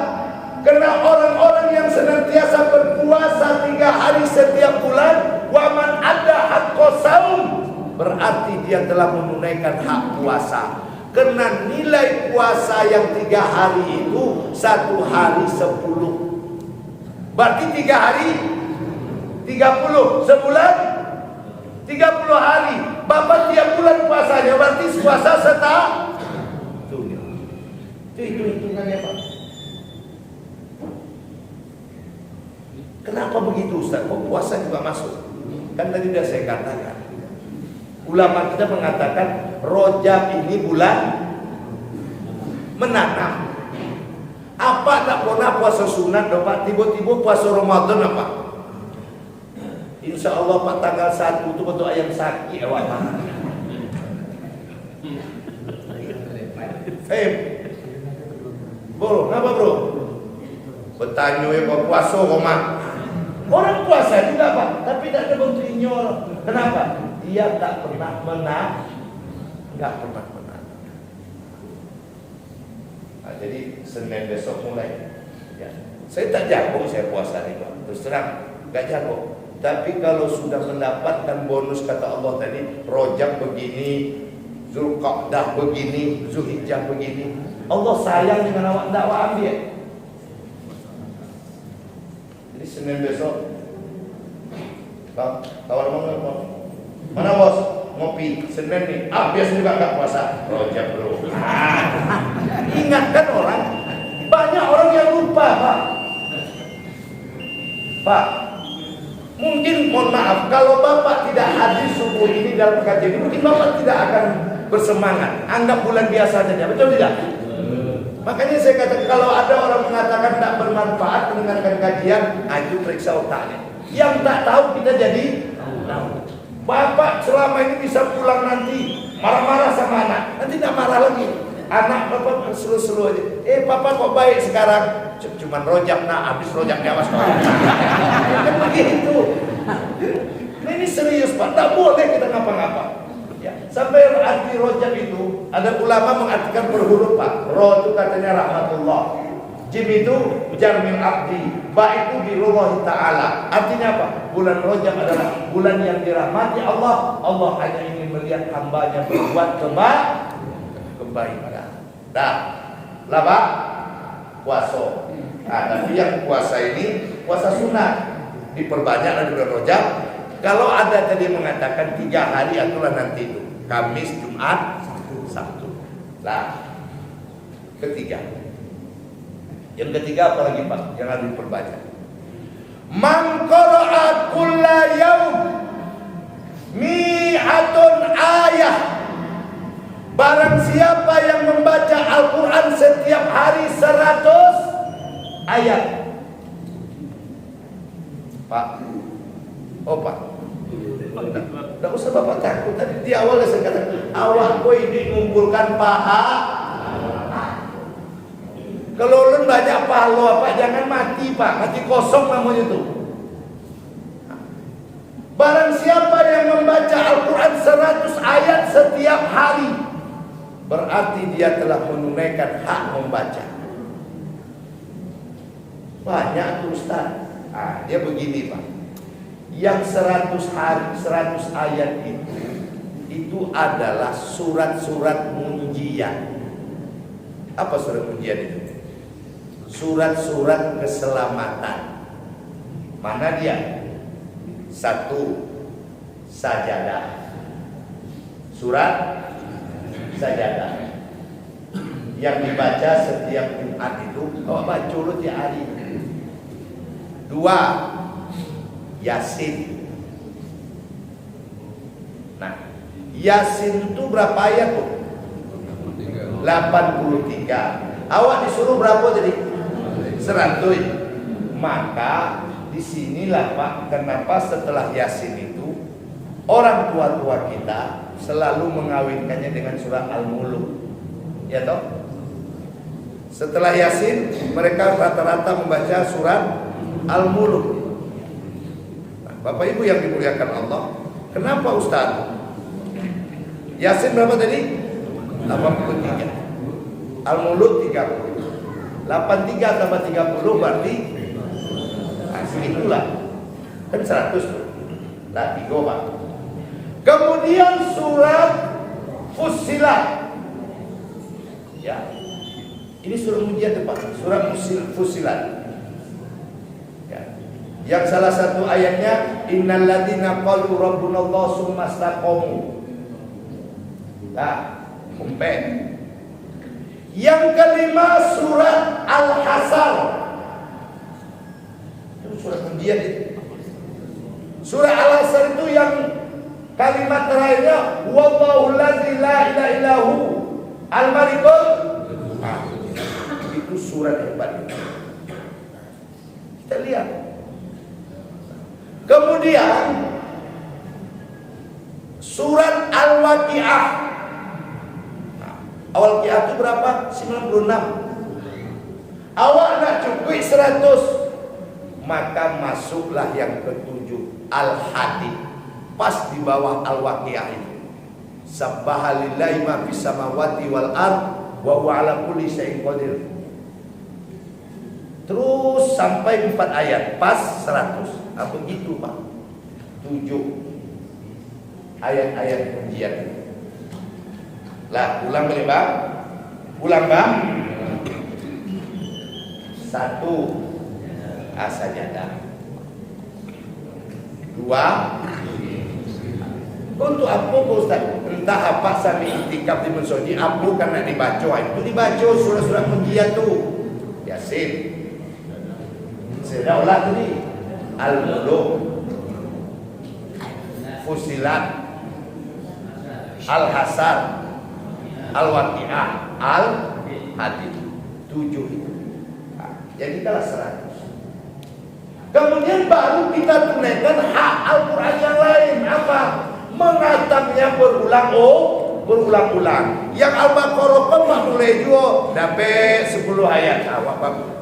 Karena orang-orang yang senantiasa berpuasa 3 hari setiap bulan, wa man ada haqqo saum, berarti dia telah menunaikan hak puasa. Karena nilai puasa yang 3 hari itu 1 hari 10. Berarti 3 hari 30, sebulan 30 hari. Bapak tiap bulan puasanya, berarti puasa setahun. Itu hitung-hitungannya Pak. betul Ustaz, kok puasa juga masuk? Kan tadi sudah saya katakan, ulama kita mengatakan Rajab ini bulan menanam. Apa tak pernah puasa sunat dong Pak, tiba-tiba puasa Ramadan apa? Insya Allah Pak tanggal 1 itu betul ayam sakit awak Pak. Bro, kenapa bro? Bertanya ya kok puasa koma. Orang puasa juga Pak, tapi tak ada bentuk inyol. Kenapa? Dia tak pernah menang, nggak pernah menang. Nah, jadi Senin besok mulai. Ya. Saya tak jago saya puasa nih Pak. Terus terang, nggak jago. Tapi kalau sudah mendapatkan bonus kata Allah tadi, Rajab begini, Zulqa'dah begini, Zulhijjah begini, Allah sayang dengan awak dakwah ambil. Jadi Senin besok, kawan mana bos? Ngopi Senin nih, biasa juga nggak puasa. Rajab bro. Ingatkan orang, banyak orang yang lupa Pak. Pak, mungkin mohon maaf kalau Bapak tidak hadir subuh ini dalam kajian ini, mungkin Bapak tidak akan bersemangat. Anggap bulan biasa saja, betul tidak? Makanya saya katakan kalau ada orang mengatakan tak bermanfaat mendengarkan kajian, itu periksa otaknya. Yang tak tahu kita jadi tahu. Bapak selama ini bisa pulang nanti marah-marah sama anak, nanti tidak marah lagi. Anak Bapak selu-selu aja. Papa kok baik sekarang? Cuman Rajab habis Rajab diawas kau. Kan begitu. Nah, ini serius Pak, tak boleh kita ngapa-ngapa. Ya, sampai arti Rajab itu ada ulama mengartikan berhuruf Pak. Ro itu katanya rahmatullah, jim itu jamil abdi, ba itu birullahi ta'ala. Artinya apa? Bulan Rajab adalah bulan yang dirahmati Allah. Allah hanya ingin melihat hambanya berbuat kebaikan. Dah, lah Pak, puasa. Tapi yang puasa ini puasa sunat diperbanyak dari bulan Rajab. Kalau ada tadi mengatakan 3 hari aturan nanti itu Kamis, Jumat, Sabtu. Lah, ketiga. Yang ketiga apa lagi Pak? Yang harus diperbanyak. Man qara'a kulla yaum mi'atun ayah. Barang siapa yang membaca Al-Quran setiap hari 100 ayat. Pak, Pak, tidak usah Bapak takut. Tadi di awal saya katakan, awak kau ini mengumpulkan paha. Kalau lu banyak pahala Pak, jangan mati Pak, mati kosong namanya itu. Barang siapa yang membaca Al-Quran 100 ayat setiap hari, berarti dia telah menunaikan hak membaca. Banyak tuh Ustaz. Dia begini Pak. Yang 100 hari 100 ayat itu adalah surat-surat munjian. Apa surat munjian itu? Surat-surat keselamatan. Mana dia? 1 sajadah. Surat sajadah yang dibaca setiap Jumat itu baca dulu tiap hari. 2 Yasin. Nah, Yasin itu berapa ayat tuh? 83. Awak disuruh berapa tadi? 100. Maka disinilah Pak, kenapa setelah Yasin itu orang tua-tua kita selalu mengawinkannya dengan surah Al-Mulk. Ya toh? Setelah Yasin mereka rata-rata membaca surat Al-Mulk. Bapak Ibu yang dimuliakan Allah, kenapa Ustaz? Yasin berapa tadi? 83. Al-Mulk 30. 83 tambah 30 berarti itulah. Kan 100 tuh. Lah 3 Pak. Kemudian surat Fussilat. Ya. Ini surat ujian Pak, surat Fussilat. Yang salah satu ayatnya innal ladzina qalu rabbunallahu tsumma istaqamu. Nah, umpen. Yang kelima surat Al-Hasr. Itu surat ujian itu. Surah Al-Asr itu yang kalimat terakhirnya wallahu allazi la ilaha illahu al-malikul. Itu surat hebat. Kita lihat. Kemudian surat Al-Waqiah. Al-Waqiah itu berapa? 96. Awak nak cukup 100, maka masuklah yang ketujuh, Al-Hadid, pas di bawah Al-Waqiah itu. Sabbaha lillahi ma fis samawati wal ard wa huwa ala kulli syai'in qadir. Terus sampai 4 ayat, pas 100. Apa begitu, Pak? 7 ayat-ayat pujian. Lah, ulang boleh, Bang? Ulang, Bang? 1 as-sajadah. 2 untuk apa, Ustaz? Entah apa sampai itikaf di Mesir, apa kan nak dibaca? Itu dibaca surah-surah pujian tu. Yasin. Saya ulang tadi. Al-Muluk, Fusilat, Al-Hasar, Al-Waqiah, Al-Hadid. 7 itu. Jadi kalah 100. Kemudian baru kita tunaikan hak Al-Quran yang lain. Apa? Mengatamnya berulang-ulang. Yang Al-Baqarah kan mulai juga dapat 10 ayat. Awak bagus.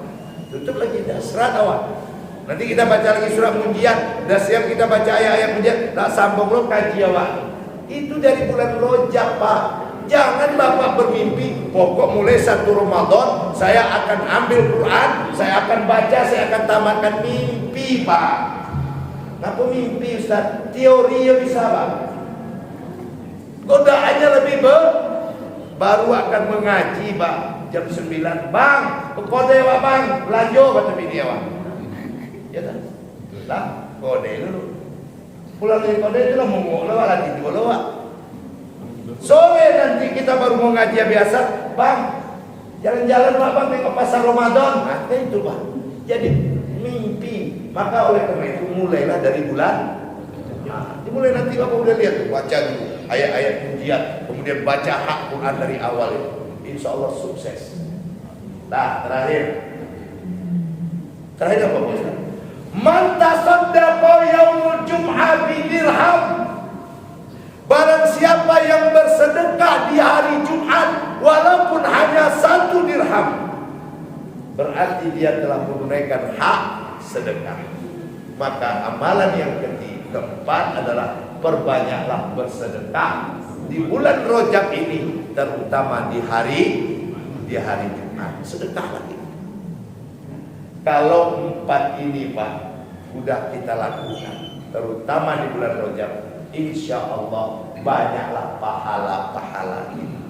Tutup lagi dah serat awak. Nanti kita baca lagi surah Munjiat. Dah siap kita baca ayat-ayat Munjiat. Tak sambung lo kaji awak. Itu dari bulan Rajab, Pak. Jangan Bapak bermimpi pokok mulai 1 Ramadan saya akan ambil Quran, saya akan baca, saya akan tamatkan. Mimpi, Pak. Kenapa mimpi, Ustaz? Teori ya bisa, Pak. Godaannya lebih baru akan mengaji, Pak. Jam 9, Bang, kode Pak, Bang, belanja baca video, Pak. Ya tak? Lah, kode dulu. Pulang dari kode itu lah mau lewat lagi tidur lewat. Sore nanti kita baru mau ngaji biasa, Bang. Jalan-jalan Pak, Bang, tengok pasar Ramadan. Nah, itu, Pak. Jadi mimpi. Maka oleh karena itu mulailah dari bulan. Nah, dimulai nanti Bapak udah lihat tuh, baca dulu ayat-ayat pujian, kemudian baca hak Quran dari awal itu. Insya Allah sukses. Nah, terakhir apa, Ustaz? Man tasaddaqa yaumul jum'ah bi dirham. Barang siapa yang bersedekah di hari Jumat walaupun hanya 1 dirham, berarti dia telah menunaikan hak sedekah. Maka amalan yang keempat adalah perbanyaklah bersedekah di bulan Rajab ini, terutama di hari Jumat. Sedekah lagi. Kalau 4 ini, Pak, sudah kita lakukan, terutama di bulan Rajab, insya Allah banyaklah pahala-pahala kita.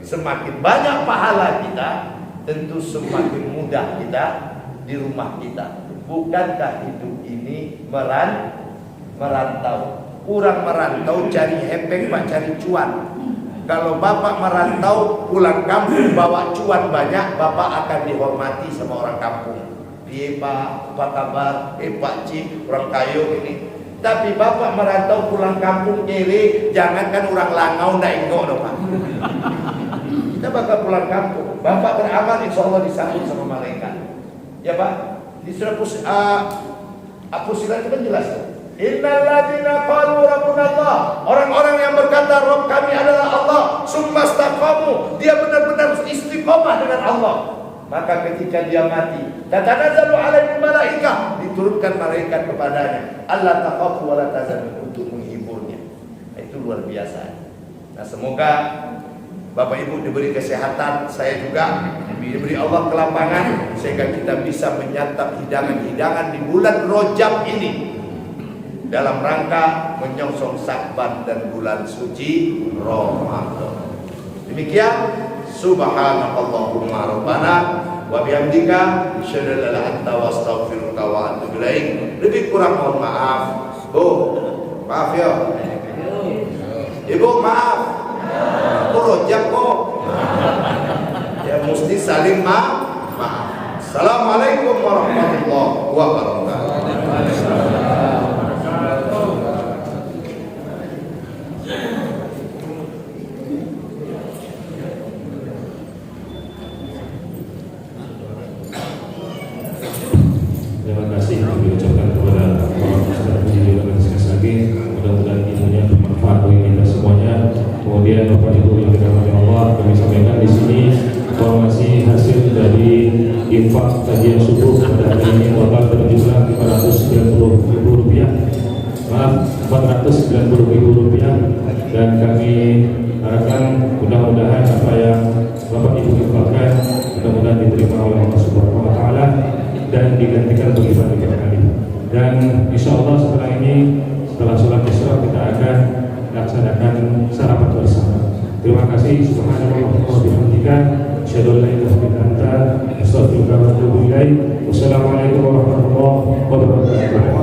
Semakin banyak pahala kita, tentu semakin mudah kita di rumah kita. Bukankah hidup ini merantau? Kurang merantau cari hepeng, Pak, cari cuan. Kalau Bapak merantau pulang kampung bawa cuan banyak, Bapak akan dihormati sama orang kampung. Iya, Pak, apa kabar? Pak Cik, orang kayu ini. Tapi Bapak merantau pulang kampung kiri, jangankan orang Langau ndak ingok dong, Pak. Kita bakal pulang kampung. Bapak beramal, insya Allah disambut sama malaikat. Ya, Pak. Di surah Fusilat itu kan jelas. Innal ladzina qalu rabbuna Allah. Orang-orang yang berkata Rabb kami adalah Allah, summa istaqamu, dia benar-benar istiqomah dengan Allah. Maka ketika dia mati, tatanazzalu alaihim malaikah, diturunkan malaikat kepadanya, Allah takhafu wa la tahzanu, untuk menghiburnya. Itu luar biasa. Nah, semoga Bapak Ibu diberi kesehatan, saya juga diberi Allah kelapangan, sehingga kita bisa menyantap hidangan-hidangan di bulan Rajab ini dalam rangka menyongsong Sya'ban dan bulan suci Ramadan. Demikian, subhanakallahumma rabbana wa bihamdika asyhadu an la ilaha illa anta astaghfiruka wa atubu ilaik. Lebih kurang mohon maaf. Bu, maaf ya. Ibu, maaf. Rojak kok. Ya mesti saling maaf. Assalamualaikum warahmatullahi wabarakatuh. Kemudian Bapak Ibu yang dirahmati Allah, kami sampaikan di sini informasi hasil dari infak kajian subuh pada hari ini total berjumlah Rp490.000. Maaf, Rp490.000, dan kami harapkan mudah-mudahan apa yang Bapak Ibu infakkan mudah-mudahan diterima oleh Allah Subhanahu wa taala dan digantikan berlipat kali. Dan insya Allah setelah ini, setelah sholat isya kita akan laksanakan sarapan bersama. Terima kasih. Subhanallah wa bihamdika, asyhadu an la ilaha illa anta, astaghfiruka wa atubu ilaik. Wassalamualaikum warahmatullahi wabarakatuh.